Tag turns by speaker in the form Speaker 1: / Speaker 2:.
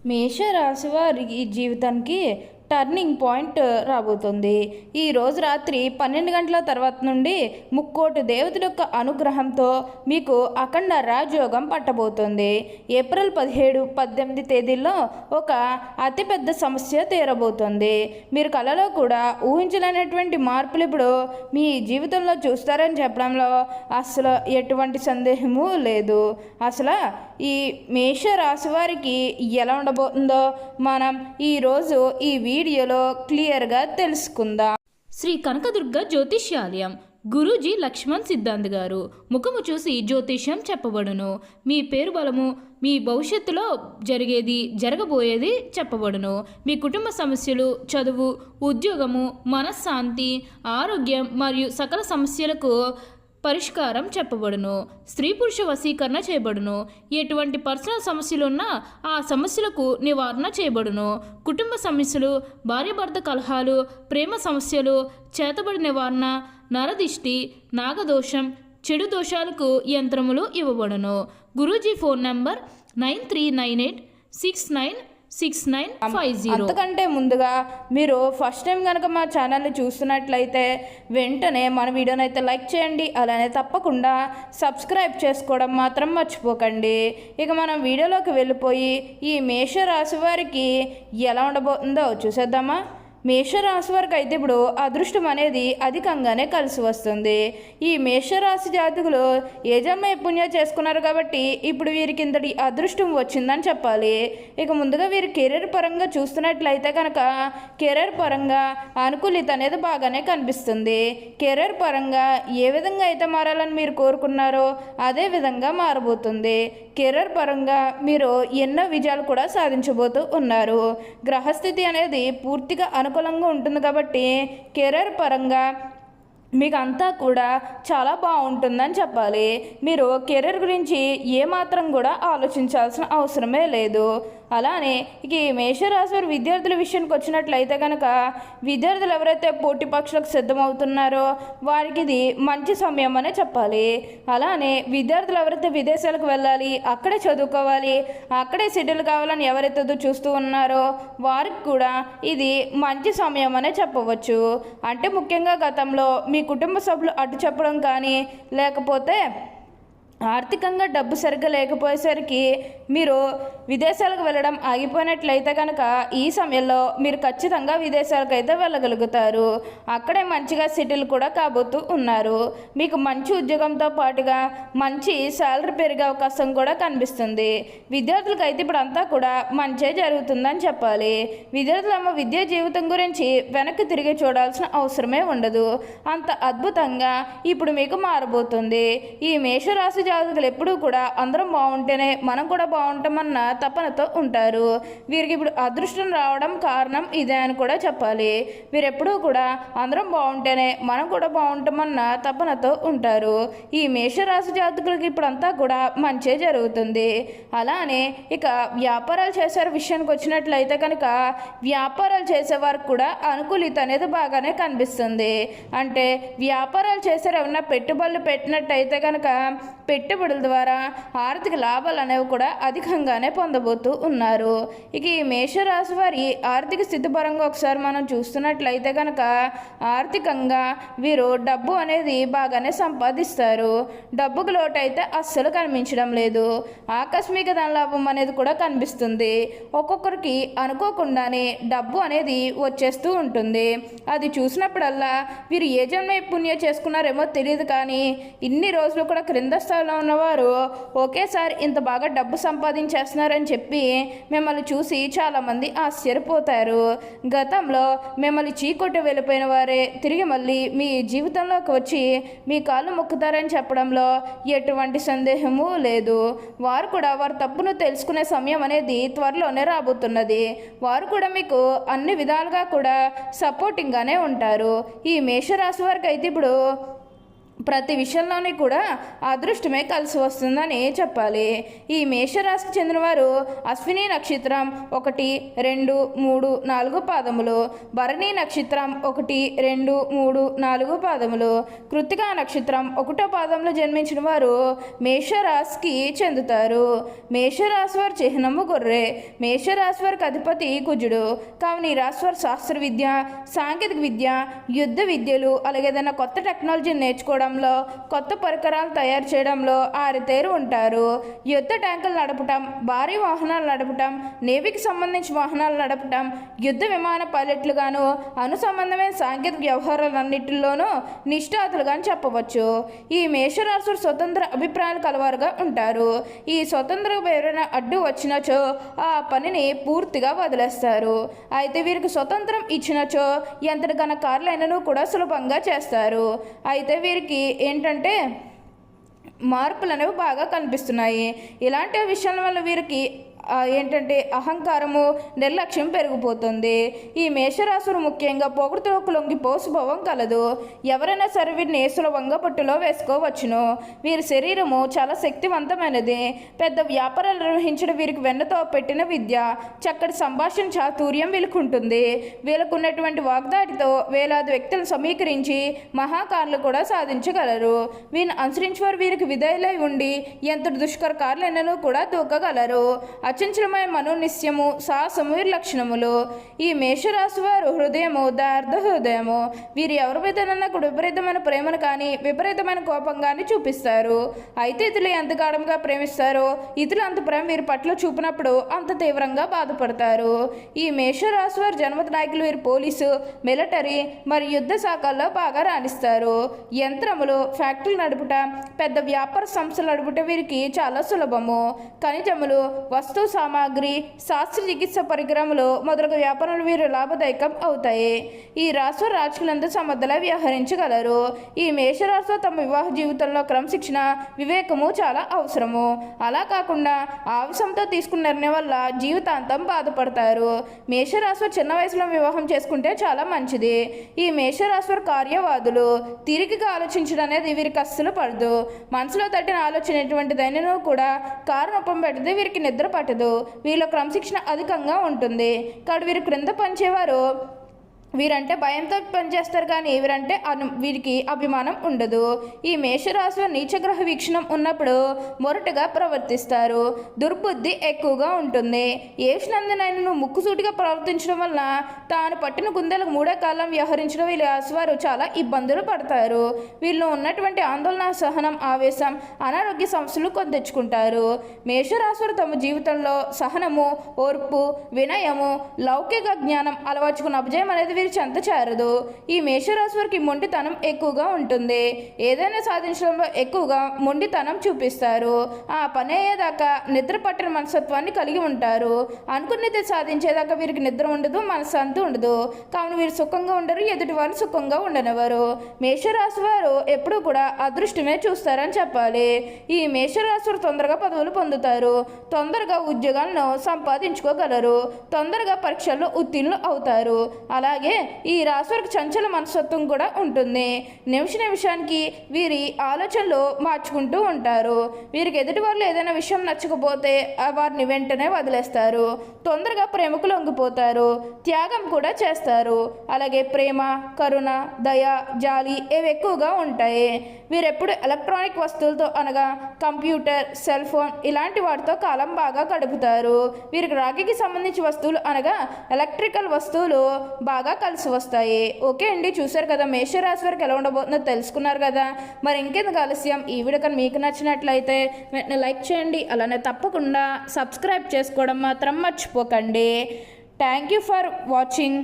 Speaker 1: మేషరాశి వారి జీవితానికి టర్నింగ్ పాయింట్ రాబోతుంది. ఈ రోజు రాత్రి 12 గంటల తర్వాత నుండి ముక్కోటి దేవతల యొక్క అనుగ్రహంతో మీకు అఖండ రాజయోగం పట్టబోతుంది. ఏప్రిల్ 17, 18 తేదీల్లో ఒక అతిపెద్ద సమస్య తీరబోతుంది. మీరు కలలో కూడా ఊహించలేనటువంటి మార్పులు ఇప్పుడు మీ జీవితంలో చూస్తారని చెప్పడంలో అసలు ఎటువంటి సందేహము లేదు. అసలు ఈ మేషరాశి వారికి ఎలా ఉండబోతుందో మనం ఈరోజు ఈ వీడియోలో క్లియర్గా తెలుసుకుందాం.
Speaker 2: శ్రీ కనకదుర్గ జ్యోతిష్యాలయం గురూజీ లక్ష్మణ్ సిద్ధాంత్ గారు. ముఖము చూసి జ్యోతిష్యం చెప్పబడును. మీ పేరు బలము, మీ భవిష్యత్తులో జరిగేది జరగబోయేది చెప్పబడును. మీ కుటుంబ సమస్యలు, చదువు, ఉద్యోగము, మనశ్శాంతి, ఆరోగ్యం మరియు సకల సమస్యలకు పరిష్కారం చెప్పబడును. స్త్రీ పురుష వశీకరణ చేయబడును. ఎటువంటి పర్సనల్ సమస్యలు ఉన్నా ఆ సమస్యలకు నివారణ చేయబడును. కుటుంబ సమస్యలు, భార్యాభర్త కలహాలు, ప్రేమ సమస్యలు, చేతబడి నివారణ, నరదిష్టి, నాగదోషం, చెడు దోషాలకు యంత్రములు ఇవ్వబడును. Guruji phone number 9398696950.
Speaker 1: అంతకంటే ముందుగా మీరు ఫస్ట్ టైం కనుక మా ఛానల్ని చూస్తున్నట్లయితే వెంటనే మన వీడియోని అయితే లైక్ చేయండి. అలానే తప్పకుండా సబ్స్క్రైబ్ చేసుకోవడం మాత్రం మర్చిపోకండి. ఇక మనం వీడియోలోకి వెళ్ళిపోయి ఈ మేషరాశి వారికి ఎలా ఉండబోతుందో చూసేద్దామా. మేషరాశి వారికి అయితే ఇప్పుడు అదృష్టం అనేది అధికంగానే కలిసి వస్తుంది. ఈ మేషరాశి జాతకులు ఏ జన్మ పుణ్య చేసుకున్నారు కాబట్టి ఇప్పుడు వీరికి ఇంతటి అదృష్టం వచ్చిందని చెప్పాలి. ఇక ముందుగా వీరి కెరీర్ పరంగా చూస్తున్నట్లయితే కనుక కెరీర్ పరంగా అనుకూలిత అనేది బాగానే కనిపిస్తుంది. కెరీర్ పరంగా ఏ విధంగా అయితే మారాలని మీరు కోరుకున్నారో అదే విధంగా మారబోతుంది. కెరీర్ పరంగా మీరు ఎన్నో విజయాలు కూడా సాధించబోతూ ఉన్నారు. గ్రహస్థితి అనేది పూర్తిగా అనుకూలంగా ఉంటుంది కాబట్టి కెరీర్ పరంగా మీకు అంతా కూడా చాలా బాగుంటుందని చెప్పాలి. మీరు కెరీర్ గురించి ఏమాత్రం కూడా ఆలోచించాల్సిన అవసరమే లేదు. అలానే ఇక ఈ మేషరాశి వారి విద్యార్థుల విషయానికి వచ్చినట్లయితే కనుక విద్యార్థులు ఎవరైతే పోటీ పరీక్షలకు సిద్ధమవుతున్నారో వారికి ఇది మంచి సమయం అనే చెప్పాలి. అలానే విద్యార్థులు ఎవరైతే విదేశాలకు వెళ్ళాలి, అక్కడే చదువుకోవాలి, అక్కడే సెటిల్ కావాలని ఎవరైతే చూస్తూ ఉన్నారో వారికి కూడా ఇది మంచి సమయం అనే చెప్పవచ్చు. అంటే ముఖ్యంగా గతంలో మీ కుటుంబ సభ్యులు అడ్డు చెప్పడం కానీ లేకపోతే ఆర్థికంగా డబ్బు సరిగ్గా లేకపోయేసరికి మీరు విదేశాలకు వెళ్ళడం ఆగిపోయినట్లయితే కనుక ఈ సమయంలో మీరు ఖచ్చితంగా విదేశాలకు అయితే వెళ్ళగలుగుతారు. అక్కడే మంచిగా సెటిల్ కూడా కాబోతూ ఉన్నారు. మీకు మంచి ఉద్యోగంతో పాటుగా మంచి శాలరీ పెరిగే అవకాశం కూడా కనిపిస్తుంది. విద్యార్థులకు అయితే ఇప్పుడు అంతా కూడా మంచే జరుగుతుందని చెప్పాలి. విద్యార్థుల విద్యా జీవితం గురించి వెనక్కి తిరిగి చూడాల్సిన అవసరమే ఉండదు. అంత అద్భుతంగా ఇప్పుడు మీకు మారబోతుంది. ఈ మేషరాశి జాతకులు ఎప్పుడూ కూడా అందరం బాగుంటేనే మనం కూడా బాగుంటామన్న తపనతో ఉంటారు. వీరికి ఇప్పుడు అదృష్టం రావడం కారణం ఇదే అని కూడా చెప్పాలి. వీరెప్పుడూ కూడా అందరం బాగుంటేనే మనం కూడా బాగుంటామన్న తపనతో ఉంటారు. ఈ మేషరాశి జాతకులకి ఇప్పుడంతా కూడా మంచే జరుగుతుంది. అలానే ఇక వ్యాపారాలు చేసే విషయానికి వచ్చినట్లయితే కనుక వ్యాపారాలు చేసేవారికి కూడా అనుకూలిత అనేది బాగానే కనిపిస్తుంది. అంటే వ్యాపారాలు చేసారు ఏమన్నా పెట్టుబడులు పెట్టినట్టయితే కనుక పెట్టుబడుల ద్వారా ఆర్థిక లాభాలు అనేవి కూడా అధికంగానే పొందబోతూ ఉన్నారు. ఇక ఈ మేషరాశి వారి ఆర్థిక స్థితి పరంగా ఒకసారి మనం చూస్తున్నట్లయితే కనుక ఆర్థికంగా వీరు డబ్బు అనేది బాగానే సంపాదిస్తారు. డబ్బుకు లోటు అయితే అస్సలు కనిపించడం లేదు. ఆకస్మిక ధనలాభం అనేది కూడా కనిపిస్తుంది. ఒక్కొక్కరికి అనుకోకుండానే డబ్బు అనేది వచ్చేస్తూ ఉంటుంది. అది చూసినప్పుడల్లా వీరు ఏ జన్మ పుణ్యం చేసుకున్నారేమో తెలియదు, కానీ ఇన్ని రోజులు కూడా క్రింద స్థాయిలో ఉన్నవారు ఒకేసారి ఇంత బాగా డబ్బు సంపాదించేస్తున్నారని చెప్పి మిమ్మల్ని చూసి చాలామంది ఆశ్చర్యపోతారు. గతంలో మిమ్మల్ని చీకొట్టి వెళ్ళిపోయిన వారే తిరిగి మళ్ళీ మీ జీవితంలోకి వచ్చి మీ కాళ్ళు మొక్కుతారని చెప్పడంలో ఎటువంటి సందేహము లేదు. వారు కూడా వారి తప్పును తెలుసుకునే సమయం అనేది త్వరలోనే రాబోతున్నది. వారు కూడా మీకు అన్ని విధాలుగా కూడా సపోర్టింగ్గానే ఉంటారు. ఈ మేషరాశి వారికి అయితే ఇప్పుడు ప్రతి విషయంలోని కూడా అదృష్టమే కలిసి వస్తుందని చెప్పాలి. ఈ మేషరాశికి చెందినవారు అశ్విని నక్షత్రం 1, 2, 3, 4 పాదములు, భరణి నక్షత్రం 1, 2, 3, 4 పాదములు, కృత్తికా నక్షత్రం 1వ పాదంలో జన్మించిన వారు మేషరాశికి చెందుతారు. మేషరాశి వారి చిహ్నము గొర్రె. మేషరాశి వారికి అధిపతి కుజుడు. కావున ఈ రాశి వారు శాస్త్ర విద్య, సాంకేతిక విద్య, యుద్ధ విద్యలు, అలాగే ఏదైనా కొత్త టెక్నాలజీని నేర్చుకోవడంలో, కొత్త పరికరాలు తయారు చేయడంలో ఆరితేరు ఉంటారు. యుద్ధ ట్యాంకులు నడపటం, భారీ వాహనాలు నడపటం, నేవీకి సంబంధించిన వాహనాలు నడపటం, యుద్ధ విమాన పైలట్లుగాను, అనుసంబంధమైన సాంకేతిక వ్యవహారాలన్నింటిలోనూ నిష్ఠాతులుగా చెప్పవచ్చు. ఈ మేషరాశులు స్వతంత్ర అభిప్రాయాలు కలవారుగా ఉంటారు. ఈ స్వతంత్రంగా ఎవరైనా అడ్డు వచ్చినచో ఆ పనిని పూర్తిగా వదిలేస్తారు. అయితే వీరికి స్వతంత్రం ఇచ్చినచో ఎంతటి ఘన కార్యాలైనను కూడా సులభంగా చేస్తారు. అయితే వీరికి ఏంటంటే మార్పులు అనేవి బాగా కనిపిస్తున్నాయి. ఇలాంటి విషయాల వల్ల వీరికి ఏంటంటే అహంకారము, నిర్లక్ష్యం పెరిగిపోతుంది. ఈ మేషరాశులు ముఖ్యంగా పొగడుతలకు లొంగిపో స్వభావం కలదు. ఎవరైనా సరే వీరిని సులభంగా పట్టులో వేసుకోవచ్చును. వీరి శరీరము చాలా శక్తివంతమైనది. పెద్ద వ్యాపారాలు నిర్వహించడం వీరికి వెన్నతో పెట్టిన విద్య. చక్కటి సంభాషణ చాతుర్యం వీళ్ళకు ఉంటుంది. వీళ్ళకు ఉన్నటువంటి వాగ్దాటితో వేలాది వ్యక్తులను సమీకరించి మహాకారులు కూడా సాధించగలరు. వీరిని అనుసరించి వారు వీరికి విధేయులై ఉండి ఎంత దుష్కర కార్యాలైనను కూడా దూకగలరు. అచంచలమైన మనోనిశ్యము, సాహసము వీరి లక్షణములు. ఈ మేషరాశి వారు హృదయము, దార్ధ హృదయము. వీరు ఎవరి మీదనన్నా కూడా విపరీతమైన ప్రేమను కానీ విపరీతమైన కోపం కానీ చూపిస్తారు. అయితే ఇతరులు ఎంత గాఢంగా ప్రేమిస్తారో ఇతరులు అంత ప్రేమ వీరి పట్ల చూపినప్పుడు అంత తీవ్రంగా బాధపడతారు. ఈ మేషరాశి వారి జన్మత నాయకులు వీరు పోలీసు, మిలిటరీ మరియు యుద్ధ శాఖల్లో బాగా రాణిస్తారు. యంత్రములు, ఫ్యాక్టరీలు నడుపుట, పెద్ద వ్యాపార సంస్థలు నడుపుట వీరికి చాలా సులభము. ఖనిజములు, వస్తు సామాగ్రి, శాస్త్ర చికిత్స పరికరములు మొదలగు వ్యాపారాలు వీరు లాభదాయకం అవుతాయి. ఈ రాశి రాజకీయాలంతా సమర్థలా వ్యవహరించగలరు. ఈ మేషరాశి తమ వివాహ జీవితంలో క్రమశిక్షణ, వివేకము చాలా అవసరము. అలా కాకుండా ఆవేశంతో తీసుకున్న నిర్ణయం వల్ల జీవితాంతం బాధపడతారు. మేషరాశి చిన్న వయసులో వివాహం చేసుకుంటే చాలా మంచిది. ఈ మేషరాశి కార్యవాదులు. తిరిగిగా ఆలోచించడం అనేది వీరికి అస్సలు పడదు. మనసులో తట్టిన ఆలోచన ఎటువంటిదైనా కూడా కారణం పెడితే వీరికి నిద్ర పట్టదు. వీళ్ళ క్రమశిక్షణ అధికంగా ఉంటుంది. కాబట్టి వీరు క్రింద పనిచేవారు వీరంటే భయంతో పనిచేస్తారు, కానీ వీరంటే వీరికి అభిమానం ఉండదు. ఈ మేషరాశిలో నీచగ్రహ వీక్షణం ఉన్నప్పుడు మొరటుగా ప్రవర్తిస్తారు. దుర్బుద్ధి ఎక్కువగా ఉంటుంది. ఏషనందునైనా ముక్కుసూటిగా ప్రవర్తించడం వల్ల తాను పట్టిన గుందెలకు మూడో కాలం వ్యవహరించడం వీళ్ళ రాశివారు చాలా ఇబ్బందులు పడతారు. వీళ్ళు ఉన్నటువంటి ఆందోళన, సహనం, ఆవేశం, అనారోగ్య సమస్యలు తెచ్చుకుంటారు. మేషరాశివారు తమ జీవితంలో సహనము, ఓర్పు, వినయము, లౌకిక జ్ఞానం అలవర్చుకున్న అభిజయం అనేది వీరి చెంత చేరదు. ఈ మేషరాశి వారికి మొండితనం ఎక్కువగా ఉంటుంది. ఏదైనా సాధించడంలో ఎక్కువగా మొండితనం చూపిస్తారు. ఆ పని అయ్యేదాకా నిద్ర పట్టిన మనస్తత్వాన్ని కలిగి ఉంటారు. అనుకున్నది సాధించేదాకా వీరికి నిద్ర ఉండదు, మనశ్శాంతి ఉండదు. కావున వీరు సుఖంగా ఉండరు, ఎదుటి వారు సుఖంగా ఉండనివారు. మేషరాశి వారు ఎప్పుడూ కూడా అదృష్టమే చూస్తారని చెప్పాలి. ఈ మేషరాశి వారు తొందరగా పదవులు పొందుతారు. తొందరగా ఉద్యోగాలను సంపాదించుకోగలరు. తొందరగా పరీక్షల్లో ఉత్తీర్ణులు అవుతారు. అలాగే ఈ రాశివారికి చంచల మనస్తత్వం కూడా ఉంటుంది. నిమిషానికి వీరి ఆలోచనలు మార్చుకుంటూ ఉంటారు. వీరికి ఎదుటి వాళ్ళు ఏదైనా విషయం నచ్చకపోతే వారిని వెంటనే వదిలేస్తారు. తొందరగా ప్రేమకు లొంగిపోతారు. త్యాగం కూడా చేస్తారు. అలాగే ప్రేమ, కరుణ, దయ, జాలి ఇవి ఎక్కువగా ఉంటాయి. వీరెప్పుడు ఎలక్ట్రానిక్ వస్తువులతో అనగా కంప్యూటర్, సెల్ ఫోన్ ఇలాంటి వాటితో కాలం బాగా గడుపుతారు. వీరికి రాఖీకి సంబంధించిన వస్తువులు అనగా ఎలక్ట్రికల్ వస్తువులు బాగా కలిసి వస్తాయి. ఓకే అండి, చూసారు కదా మేషరాశి వారికి ఎలా ఉండబోతుందో తెలుసుకున్నారు కదా. మరి ఇంకెందుకు ఆలస్యం, ఈ వీడియో కానీ మీకు నచ్చినట్లయితే వెంటనే లైక్ చేయండి. అలానే తప్పకుండా సబ్స్క్రైబ్ చేసుకోవడం మాత్రం మర్చిపోకండి. Thank you for watching.